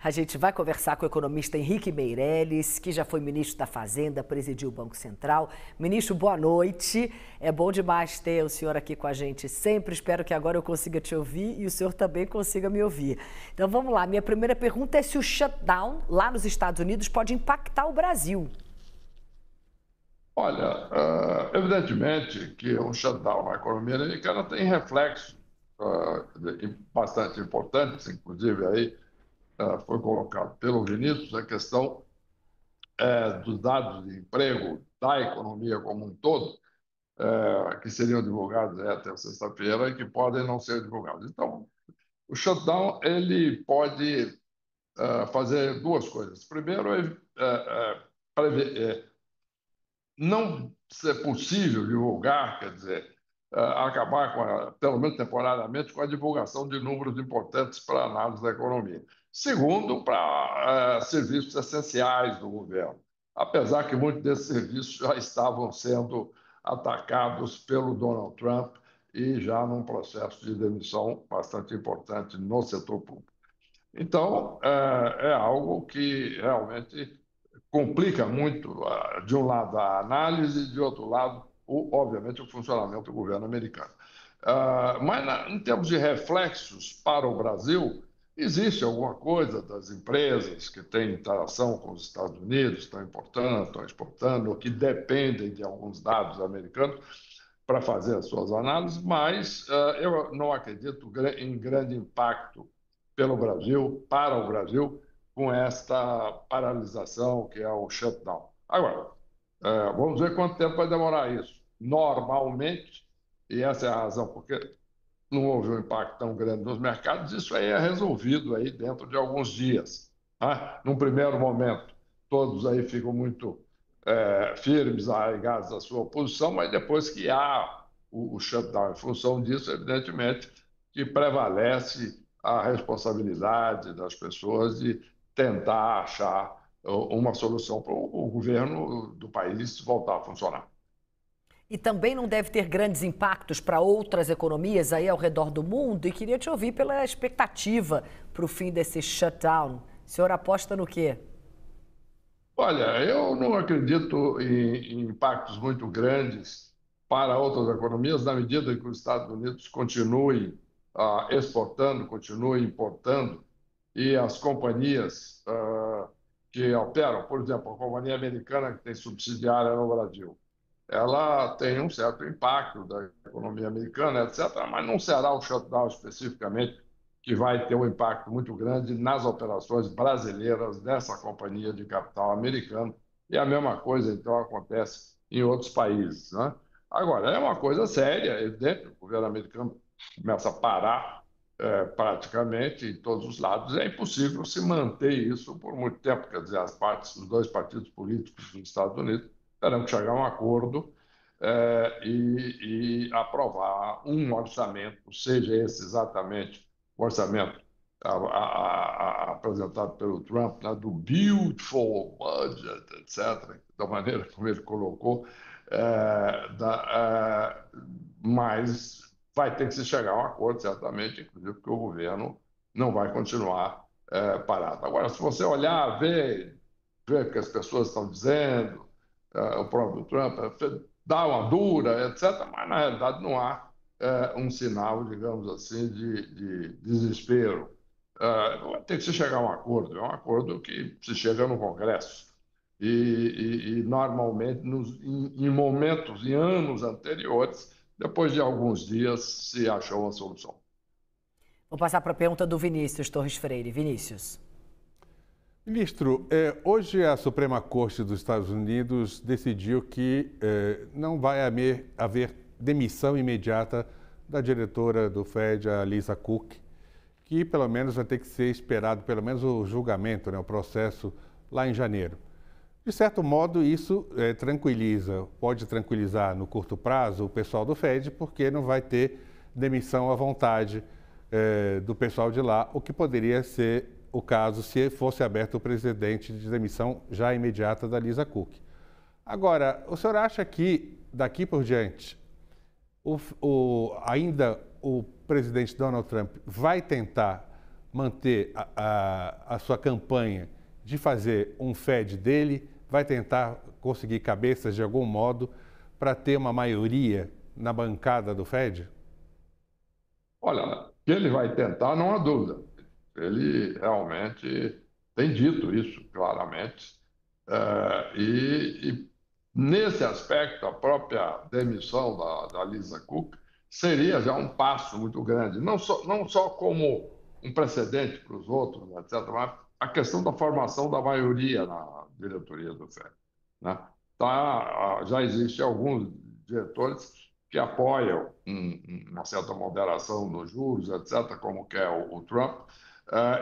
A gente vai conversar com o economista Henrique Meirelles, que já foi ministro da Fazenda, presidiu o Banco Central. Ministro, boa noite. É bom demais ter o senhor aqui com a gente sempre. Espero que agora eu consiga te ouvir e o senhor também consiga me ouvir. Então vamos lá. Minha primeira pergunta é se o shutdown lá nos Estados Unidos pode impactar o Brasil. Olha, evidentemente que um shutdown na economia americana tem reflexos bastante importantes, inclusive aí foi colocado pelo Vinícius a questão dos dados de emprego da economia como um todo, que seriam divulgados até sexta-feira e que podem não ser divulgados. Então, o shutdown ele pode fazer duas coisas. Primeiro, não ser possível divulgar, quer dizer, acabar pelo menos temporariamente, com a divulgação de números importantes para a análise da economia. Segundo, para serviços essenciais do governo, apesar que muitos desses serviços já estavam sendo atacados pelo Donald Trump e já num processo de demissão bastante importante no setor público. Então, é algo que realmente complica muito, de um lado, a análise, e, de outro lado, obviamente, o funcionamento do governo americano. Mas, em termos de reflexos para o Brasil, existe alguma coisa das empresas que têm interação com os Estados Unidos, estão importando, estão exportando, ou que dependem de alguns dados americanos para fazer as suas análises, mas eu não acredito em grande impacto pelo Brasil, para o Brasil, com esta paralisação que é o shutdown. Agora, vamos ver quanto tempo vai demorar isso. Normalmente, e essa é a razão porque não houve um impacto tão grande nos mercados, isso aí é resolvido aí dentro de alguns dias. Né? Num primeiro momento, todos aí ficam muito firmes, arraigados à sua posição, mas depois que há o shutdown em função disso, evidentemente, que prevalece a responsabilidade das pessoas de tentar achar uma solução para o governo do país voltar a funcionar. E também não deve ter grandes impactos para outras economias aí ao redor do mundo. E queria te ouvir pela expectativa para o fim desse shutdown. O senhor aposta no quê? Olha, eu não acredito em impactos muito grandes para outras economias, na medida que os Estados Unidos continuem exportando, continuem importando, e as companhias que operam, por exemplo, a companhia americana que tem subsidiária no Brasil, ela tem um certo impacto da economia americana, etc., mas não será o shutdown especificamente que vai ter um impacto muito grande nas operações brasileiras dessa companhia de capital americano. E a mesma coisa, então, acontece em outros países. Né? Agora, é uma coisa séria, é evidente, o governo americano começa a parar praticamente em todos os lados. É impossível se manter isso por muito tempo. Quer dizer, os dois partidos políticos dos Estados Unidos terão que chegar a um acordo e aprovar um orçamento, seja esse exatamente o orçamento apresentado pelo Trump, né, do Beautiful Budget, etc., da maneira como ele colocou, mas vai ter que se chegar a um acordo, certamente, inclusive porque o governo não vai continuar parado. Agora, se você olhar, ver o que as pessoas estão dizendo, o próprio Trump dá uma dura, etc., mas na realidade não há um sinal, digamos assim, de desespero. Vai ter que se chegar a um acordo, é um acordo que se chega no Congresso. E normalmente, em momentos, em anos anteriores, depois de alguns dias, se achou uma solução. Vou passar para a pergunta do Vinícius Torres Freire. Vinícius. Ministro, hoje a Suprema Corte dos Estados Unidos decidiu que não vai haver demissão imediata da diretora do Fed, a Lisa Cook, que pelo menos vai ter que ser esperado, pelo menos o julgamento, né, o processo lá em janeiro. De certo modo, isso pode tranquilizar no curto prazo o pessoal do Fed, porque não vai ter demissão à vontade do pessoal de lá, o que poderia ser o caso se fosse aberto o precedente de demissão já imediata da Lisa Cook. Agora, o senhor acha que daqui por diante ainda o presidente Donald Trump vai tentar manter a sua campanha de fazer um Fed dele? Vai tentar conseguir cabeças de algum modo para ter uma maioria na bancada do Fed? Olha, que ele vai tentar, não há dúvida. Ele realmente tem dito isso claramente. E nesse aspecto, a própria demissão da Lisa Cook seria já um passo muito grande, não só como um precedente para os outros, etc., mas a questão da formação da maioria na diretoria do FED, né? Já existem alguns diretores que apoiam uma certa moderação nos juros, etc., como quer o Trump.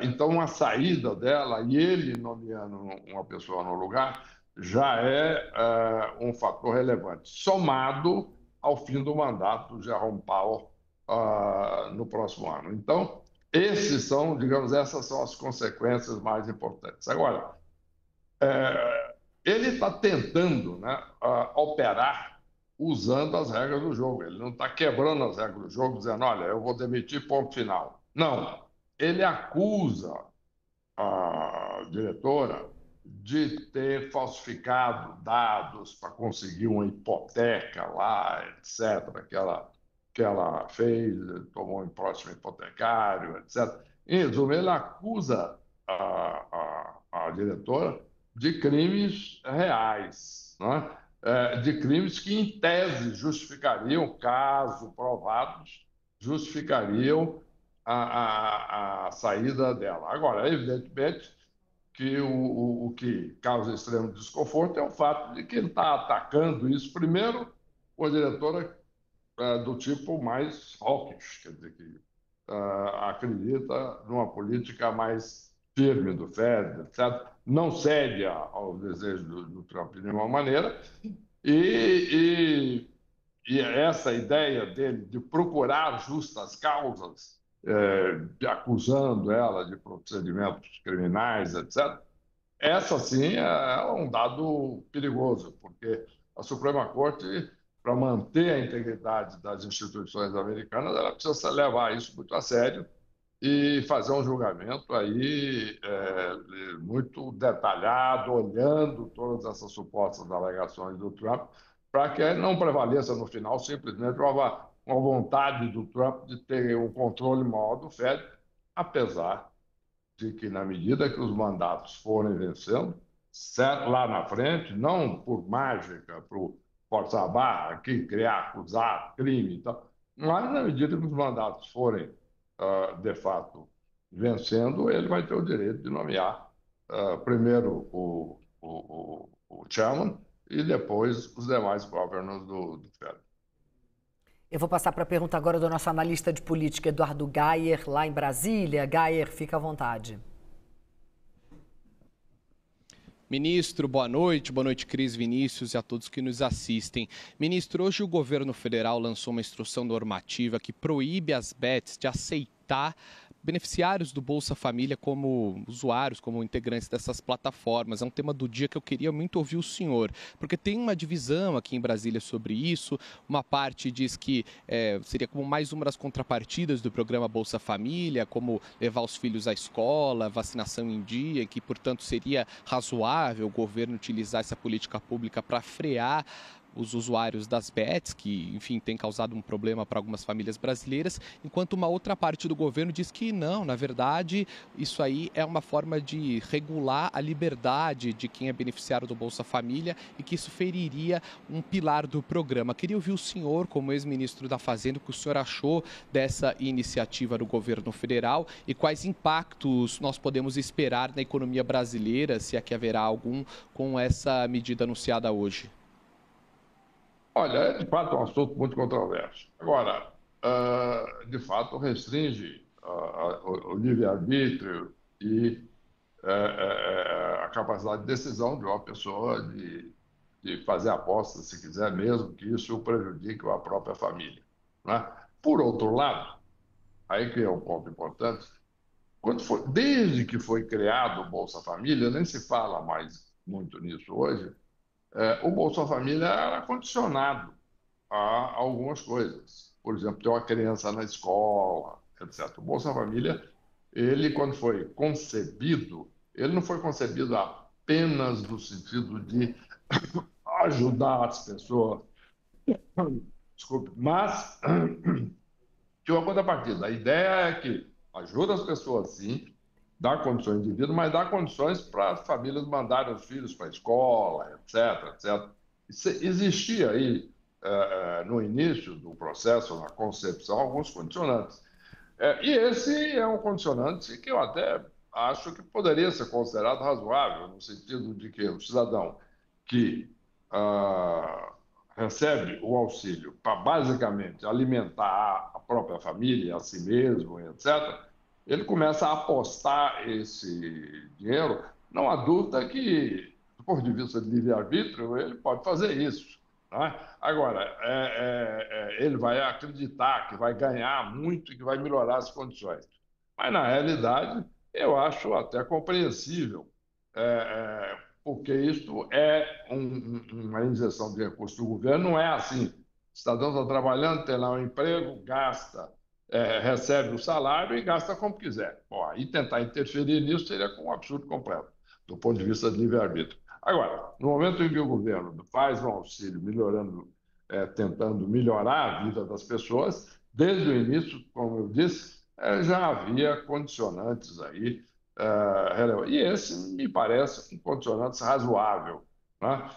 Então, a saída dela e ele nomeando uma pessoa no lugar já é um fator relevante, somado ao fim do mandato do Jerome Powell no próximo ano. Então, essas são as consequências mais importantes. Agora, ele está tentando, né, operar usando as regras do jogo. Ele não está quebrando as regras do jogo, dizendo, olha, eu vou demitir, ponto final. Não. Ele acusa a diretora de ter falsificado dados para conseguir uma hipoteca lá, etc., que ela fez, tomou um empréstimo hipotecário, etc. Em resumo, ele acusa a diretora de crimes reais, né? De crimes que, em tese, justificariam, caso provados, justificariam a saída dela. Agora, evidentemente que o que causa extremo desconforto é o fato de que ele está atacando isso, primeiro, com a diretora do tipo mais hawkish, quer dizer, que acredita numa política mais firme do Fed, etc., não cede ao desejo do Trump de nenhuma maneira, e, e essa ideia dele de procurar justas causas, acusando ela de procedimentos criminais, etc., essa sim é um dado perigoso, porque a Suprema Corte, para manter a integridade das instituições americanas, ela precisa levar isso muito a sério e fazer um julgamento aí muito detalhado, olhando todas essas supostas alegações do Trump, para que não prevaleça no final simplesmente uma vontade do Trump de ter um controle maior do Fed, apesar de que, na medida que os mandatos forem vencendo, certo, lá na frente, não por mágica, por forçar a barra, aqui, criar, acusar, crime e tal, mas na medida que os mandatos forem, de fato, vencendo, ele vai ter o direito de nomear primeiro o chairman e depois os demais governors do Fed. Eu vou passar para a pergunta agora do nosso analista de política, Eduardo Gayer, lá em Brasília. Gayer, fica à vontade. Ministro, boa noite, Cris, Vinícius e a todos que nos assistem. Ministro, hoje o governo federal lançou uma instrução normativa que proíbe as bets de aceitar beneficiários do Bolsa Família como usuários, como integrantes dessas plataformas. É um tema do dia que eu queria muito ouvir o senhor, porque tem uma divisão aqui em Brasília sobre isso. Uma parte diz que seria como mais uma das contrapartidas do programa Bolsa Família, como levar os filhos à escola, vacinação em dia, que, portanto, seria razoável o governo utilizar essa política pública para frear os usuários das bets, que, enfim, tem causado um problema para algumas famílias brasileiras, enquanto uma outra parte do governo diz que não, na verdade, isso aí é uma forma de regular a liberdade de quem é beneficiário do Bolsa Família e que isso feriria um pilar do programa. Queria ouvir o senhor, como ex-ministro da Fazenda, o que o senhor achou dessa iniciativa do governo federal e quais impactos nós podemos esperar na economia brasileira, se é que haverá algum, com essa medida anunciada hoje. Olha, é de fato um assunto muito controverso. Agora, de fato, restringe o livre-arbítrio e a capacidade de decisão de uma pessoa de fazer apostas, se quiser, mesmo que isso o prejudique a própria família, né? Por outro lado, aí que é um ponto importante, desde que foi criado o Bolsa Família, nem se fala mais muito nisso hoje, o Bolsa Família era condicionado a algumas coisas. Por exemplo, ter uma criança na escola, etc. O Bolsa Família ele, quando foi concebido, ele não foi concebido apenas no sentido de ajudar as pessoas, desculpe, mas de uma contrapartida. A ideia é que ajuda as pessoas, sim, dá condições de vida, mas dá condições para as famílias mandarem os filhos para a escola, etc, etc. Existia aí, no início do processo, na concepção, alguns condicionantes. E esse é um condicionante que eu até acho que poderia ser considerado razoável, no sentido de que o cidadão que recebe o auxílio para basicamente alimentar a própria família, a si mesmo, etc., ele começa a apostar esse dinheiro. Não há dúvida que, do ponto de vista de livre-arbítrio, ele pode fazer isso. Né? Agora, ele vai acreditar que vai ganhar muito e que vai melhorar as condições. Mas, na realidade, eu acho até compreensível, porque isso é uma injeção de recursos do governo, não é assim. O cidadão está trabalhando, tem lá um emprego, gasta, recebe o salário e gasta como quiser. Bom, aí tentar interferir nisso seria um absurdo completo, do ponto de vista de livre-arbítrio. Agora, no momento em que o governo faz um auxílio melhorando, tentando melhorar a vida das pessoas, desde o início, como eu disse, já havia condicionantes aí, e esse me parece um condicionante razoável, né?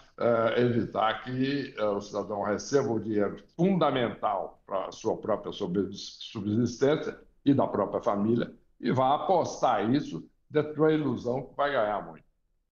Evitar que o cidadão receba o dinheiro fundamental para a sua própria subsistência e da própria família e vá apostar isso dentro de uma ilusão que vai ganhar muito.